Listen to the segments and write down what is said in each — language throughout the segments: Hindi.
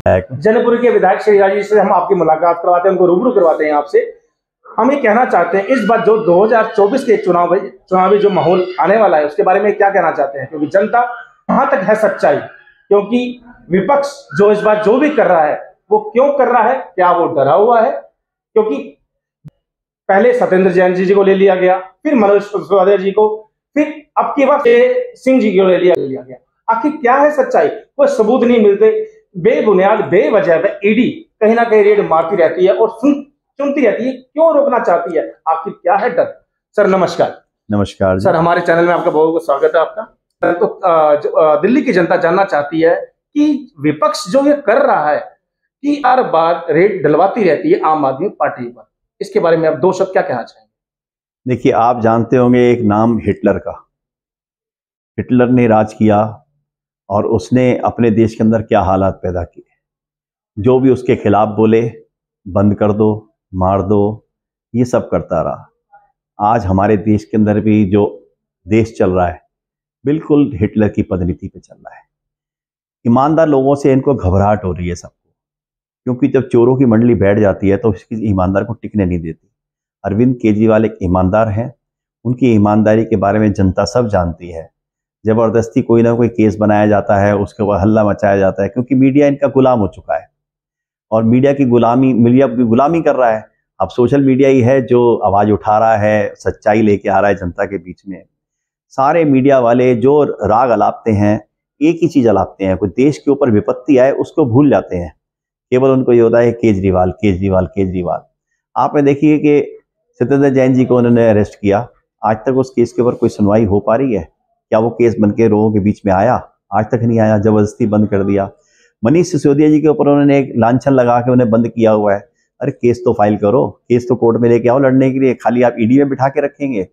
जनकपुर के विधायक श्री राजेश से हम आपकी मुलाकात करवाते हैं, उनको रूबरू करवाते हैं आपसे। हम ये कहना चाहते हैं इस बार जो 2024 के चुनावी जो माहौल आने वाला है उसके बारे में क्या कहना चाहते हैं, क्योंकि जनता कहां तक है सच्चाई, क्योंकि विपक्ष जो इस बार जो भी कर रहा है वो क्यों कर रहा है, क्या वो डरा हुआ है? क्योंकि पहले सत्येंद्र जैन जी को ले लिया गया, फिर मनोज सिसोदिया जी को, फिर अब की बार सिंह जी को ले लिया गया। आखिर क्या है सच्चाई? कोई सबूत नहीं मिलते, बेबुनियाद बेवजह ईडी कहीं ना कहीं रेड मारती रहती है और चुनती रहती है। क्यों रोकना चाहती है? आखिर क्या है डर? सर नमस्कार। नमस्कार सर, हमारे चैनल में आपका बहुत बहुत स्वागत है आपका। तो दिल्ली की जनता जानना चाहती है कि विपक्ष जो ये कर रहा है कि हर बार रेड डलवाती रहती है आम आदमी पार्टी पर, इसके बारे में आप दो शब्द क्या कहना चाहेंगे? देखिए, आप जानते होंगे एक नाम हिटलर का। हिटलर ने राज किया और उसने अपने देश के अंदर क्या हालात पैदा किए। जो भी उसके खिलाफ बोले बंद कर दो, मार दो, ये सब करता रहा। आज हमारे देश के अंदर भी जो देश चल रहा है बिल्कुल हिटलर की पद्धति पे चल रहा है। ईमानदार लोगों से इनको घबराहट हो रही है सबको, क्योंकि जब चोरों की मंडली बैठ जाती है तो उसकी ईमानदार को टिकने नहीं देती। अरविंद केजरीवाल एक ईमानदार हैं, उनकी ईमानदारी के बारे में जनता सब जानती है। ज़बरदस्ती कोई ना कोई केस बनाया जाता है, उसके बाद हल्ला मचाया जाता है, क्योंकि मीडिया इनका गुलाम हो चुका है और मीडिया की गुलामी कर रहा है। अब सोशल मीडिया ही है जो आवाज़ उठा रहा है, सच्चाई लेके आ रहा है जनता के बीच में। सारे मीडिया वाले जो राग अलापते हैं, एक ही चीज़ अलापते हैं, कोई देश के ऊपर विपत्ति आए उसको भूल जाते हैं। केवल उनको ये होता है केजरीवाल केजरीवाल केजरीवाल। आपने देखिए कि सत्येंद्र जैन जी को उन्होंने अरेस्ट किया, आज तक उस केस के ऊपर कोई सुनवाई हो पा रही है? क्या वो केस बन के लोगों के बीच में आया? आज तक नहीं आया, जबरदस्ती बंद कर दिया। मनीष सिसोदिया जी के ऊपर उन्होंने एक लांछन लगा के उन्हें बंद किया हुआ है। अरे केस तो फाइल करो, केस तो कोर्ट में लेके आओ लड़ने के लिए, खाली आप ईडी में बिठा के रखेंगे?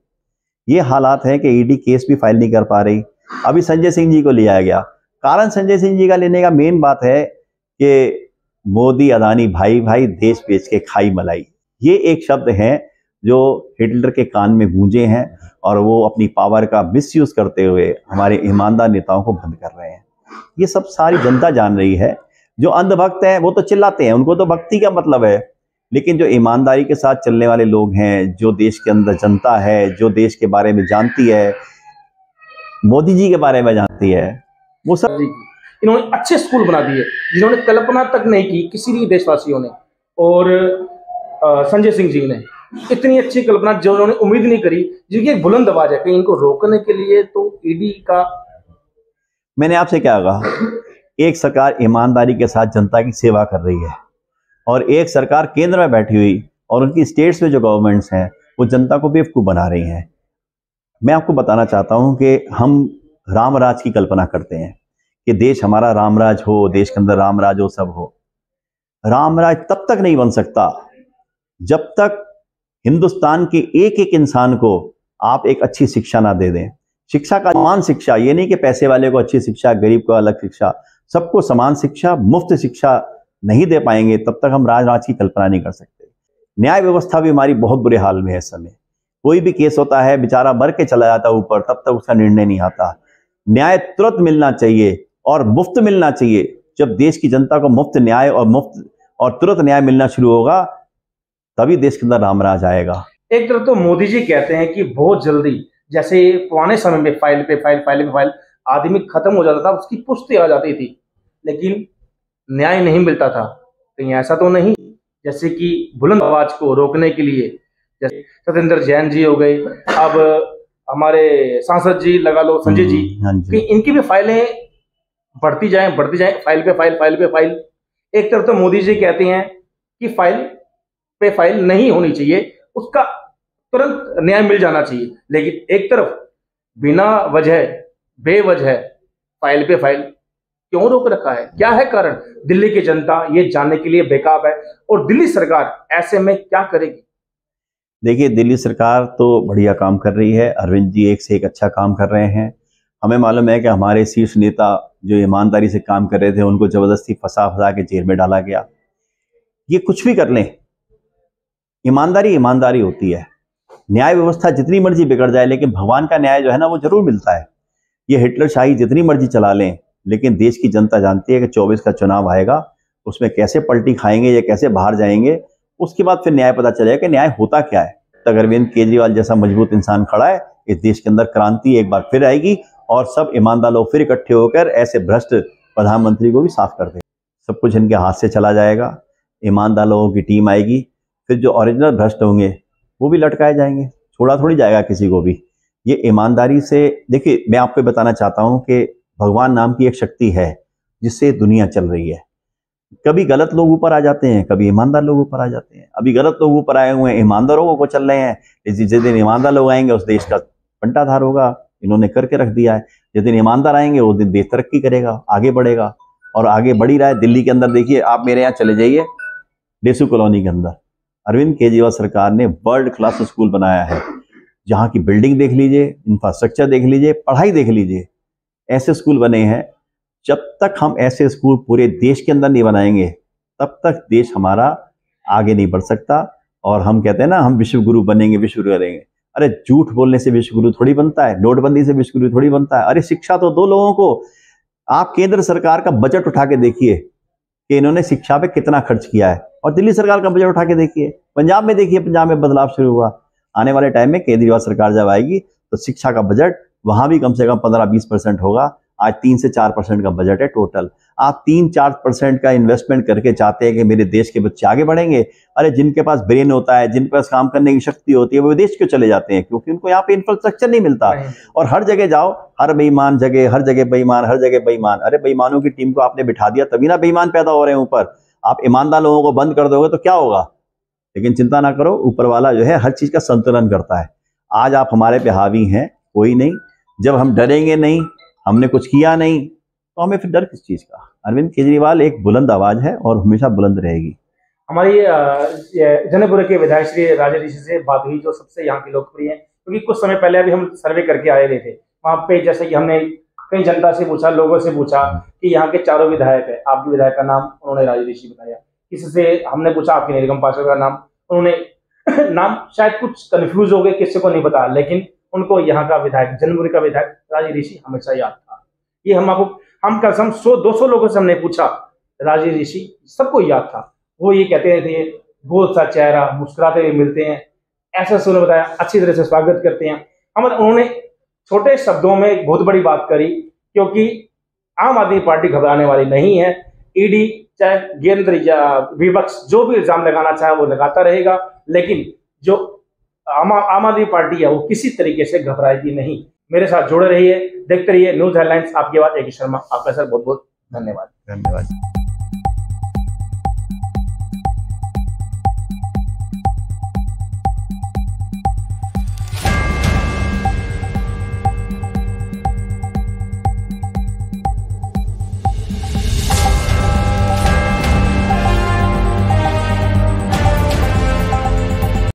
ये हालात है कि ईडी केस भी फाइल नहीं कर पा रही। अभी संजय सिंह जी को लिया गया, कारण संजय सिंह जी का लेने का मेन बात है कि मोदी अदानी भाई भाई देश बेच के खाई मलाई, ये एक शब्द है जो हिटलर के कान में गूंजे हैं और वो अपनी पावर का मिसयूज करते हुए हमारे ईमानदार नेताओं को बंद कर रहे हैं। ये सब सारी जनता जान रही है। जो अंधभक्त हैं वो तो चिल्लाते हैं, उनको तो भक्ति का मतलब है, लेकिन जो ईमानदारी के साथ चलने वाले लोग हैं, जो देश के अंदर जनता है, जो देश के बारे में जानती है, मोदी जी के बारे में जानती है, वो सब इन्होंने अच्छे स्कूल बना दिए जिन्होंने कल्पना तक नहीं की किसी भी देशवासियों ने, और संजय सिंह जी ने इतनी अच्छी कल्पना जो उन्होंने उम्मीद नहीं करी, जिनकी एक बुलंद आवाज है कि इनको रोकने के लिए तो ईडी का। मैंने आपसे क्या कहा, एक सरकार ईमानदारी के साथ जनता की सेवा कर रही है और एक सरकार केंद्र में बैठी हुई और उनकी स्टेट्स में जो गवर्नमेंट्स हैं वो जनता को बेवकूफ़ बना रही हैं। मैं आपको बताना चाहता हूं कि हम राम राज की कल्पना करते हैं कि देश हमारा रामराज हो, देश के अंदर रामराज हो, सब हो। रामराज तब तक नहीं बन सकता जब तक हिंदुस्तान के एक एक इंसान को आप एक अच्छी शिक्षा ना दे दें। शिक्षा का समान शिक्षा, ये नहीं कि पैसे वाले को अच्छी शिक्षा, गरीब को अलग शिक्षा, सबको समान शिक्षा, मुफ्त शिक्षा नहीं दे पाएंगे तब तक हम राज की कल्पना नहीं कर सकते। न्याय व्यवस्था भी हमारी बहुत बुरे हाल में है इस समय। कोई भी केस होता है बेचारा मर के चला जाता ऊपर, तब तक उसका निर्णय नहीं आता। न्याय तुरंत मिलना चाहिए और मुफ्त मिलना चाहिए। जब देश की जनता को मुफ्त न्याय और तुरंत न्याय मिलना शुरू होगा तभी देश के अंदर रामराज आएगा। एक तरफ तो मोदी जी कहते हैं कि बहुत जल्दी, जैसे पुराने समय में फाइल पे फाइल आदमी खत्म हो जाता था, उसकी पुष्टि आ जाती थी, लेकिन न्याय नहीं मिलता था। कहीं ऐसा तो नहीं जैसे कि बुलंद आवाज को रोकने के लिए जैसे सत्येंद्र जैन जी हो गए, अब हमारे सांसद जी लगा लो संजय जी, कि इनकी भी फाइलें बढ़ती जाएं फाइल पे फाइल। एक तरफ तो मोदी जी कहते हैं कि फाइल पे फाइल नहीं होनी चाहिए, उसका तुरंत न्याय मिल जाना चाहिए, लेकिन एक तरफ बिना वजह बेवजह फाइल पे फाइल क्यों रोक रखा है? क्या है कारण? दिल्ली की जनता ये जानने के लिए बेकाब है और दिल्ली सरकार ऐसे में क्या करेगी? देखिए, दिल्ली सरकार तो बढ़िया काम कर रही है, अरविंद जी एक से एक अच्छा काम कर रहे हैं। हमें मालूम है कि हमारे शीर्ष नेता जो ईमानदारी से काम कर रहे थे उनको जबरदस्ती फंसा के जेल में डाला गया। ये कुछ भी कर लें, ईमानदारी होती है। न्याय व्यवस्था जितनी मर्जी बिगड़ जाए लेकिन भगवान का न्याय जो है ना वो जरूर मिलता है। ये हिटलर शाही जितनी मर्जी चला लें, लेकिन देश की जनता जानती है कि 24 का चुनाव आएगा उसमें कैसे पलटी खाएंगे या कैसे बाहर जाएंगे, उसके बाद फिर न्याय पता चलेगा कि न्याय होता क्या है। तो अरविंद केजरीवाल जैसा मजबूत इंसान खड़ा है, इस देश के अंदर क्रांति एक बार फिर आएगी और सब ईमानदार लोग फिर इकट्ठे होकर ऐसे भ्रष्ट प्रधानमंत्री को भी साफ कर देंगे। सब कुछ इनके हाथ से चला जाएगा, ईमानदार लोगों की टीम आएगी, फिर जो ओरिजिनल भ्रष्ट होंगे वो भी लटकाए जाएंगे, छोड़ा थोड़ी जाएगा किसी को भी। ये ईमानदारी से, देखिए मैं आपको बताना चाहता हूं कि भगवान नाम की एक शक्ति है जिससे दुनिया चल रही है। कभी गलत लोग ऊपर आ जाते हैं, कभी ईमानदार लोग ऊपर आ जाते हैं। अभी गलत लोग ऊपर आए हुए हैं, ईमानदारों को चल रहे हैं। जिस दिन ईमानदार लोग आएंगे उस देश का बंटाधार होगा, इन्होंने करके रख दिया है। जिस दिन ईमानदार आएंगे उस दिन देश तरक्की करेगा, आगे बढ़ेगा और आगे बढ़ ही रहा है। दिल्ली के अंदर देखिए, आप मेरे यहाँ चले जाइए, डेसू कॉलोनी के अंदर अरविंद केजरीवाल सरकार ने वर्ल्ड क्लास स्कूल बनाया है। जहाँ की बिल्डिंग देख लीजिए, इंफ्रास्ट्रक्चर देख लीजिए, पढ़ाई देख लीजिए, ऐसे स्कूल बने हैं। जब तक हम ऐसे स्कूल पूरे देश के अंदर नहीं बनाएंगे तब तक देश हमारा आगे नहीं बढ़ सकता। और हम कहते हैं ना, हम विश्व गुरु बनेंगे, विश्व गुरु करेंगे। अरे झूठ बोलने से विश्व गुरु थोड़ी बनता है, नोटबंदी से विश्व गुरु थोड़ी बनता है। अरे शिक्षा तो दो लोगों को। आप केंद्र सरकार का बजट उठा के देखिए कि इन्होंने शिक्षा पे कितना खर्च किया है, और दिल्ली सरकार का बजट उठा के देखिए, पंजाब में देखिए, पंजाब में बदलाव शुरू हुआ। आने वाले टाइम में केजरीवाल सरकार जब आएगी तो शिक्षा का बजट वहां भी कम से कम 15-20% होगा। आज 3 से 4% का बजट है टोटल। आप 3-4% का इन्वेस्टमेंट करके चाहते हैं कि मेरे देश के बच्चे आगे बढ़ेंगे। अरे जिनके पास ब्रेन होता है, जिनके पास काम करने की शक्ति होती है, वो विदेश क्यों चले जाते हैं? क्योंकि उनको यहाँ पे इंफ्रास्ट्रक्चर नहीं मिलता। और हर जगह जाओ, हर बेईमान जगह, हर जगह बेईमान, हर जगह बेईमान। अरे बेईमानों की टीम को आपने बिठा दिया, तभी ना बेईमान पैदा हो रहे हैं ऊपर। आप ईमानदार लोगों को बंद कर दोगे तो क्या होगा? लेकिन चिंता ना करो, ऊपर वाला जो है हर चीज का संतुलन करता है। आज आप हमारे पे हावी हैं, कोई नहीं। जब हम डरेंगे नहीं, हमने कुछ किया नहीं, तो हमें फिर डर किस चीज का? अरविंद केजरीवाल एक बुलंद आवाज है और हमेशा बुलंद रहेगी। हमारी जनकपुर के विधायक श्री राजा ऋषि से बात हुई, जो सबसे यहाँ के लोकप्रिय हैं। क्योंकि कुछ समय पहले अभी हम सर्वे करके आए हुए थे वहाँ पे, जैसे कि हमने कई जनता से पूछा, लोगों से पूछा कि यहाँ के चारों विधायक है, आपके विधायक का नाम उन्होंने राजा ऋषि बताया। किसी से हमने पूछा आपके निगम पार्षद का नाम, उन्होंने नाम शायद कुछ कंफ्यूज हो गए, किसी को नहीं पता, लेकिन उनको यहाँ का विधायक, जनकपुर का विधायक राजा ऋषि हमेशा याद था। ये हम कसम 100-200 लोगों से हमने पूछा, राजा ऋषि सबको याद था। वो ये कहते थे, गोल सा चेहरा, मुस्कुराते हुए मिलते हैं, ऐसा सुनो बताया, अच्छी तरह से स्वागत करते हैं। उन्होंने छोटे शब्दों में एक बहुत बड़ी बात करी, क्योंकि आम आदमी पार्टी घबराने वाली नहीं है। ईडी चाहे गैर विपक्ष जो भी इल्जाम लगाना चाहे वो लगाता रहेगा, लेकिन जो आम आदमी पार्टी है वो किसी तरीके से घबराएगी नहीं। मेरे साथ जुड़े रहिए, देखते रहिए न्यूज हेडलाइंस। आपकी बात एक शर्मा। आपका सर बहुत बहुत धन्यवाद।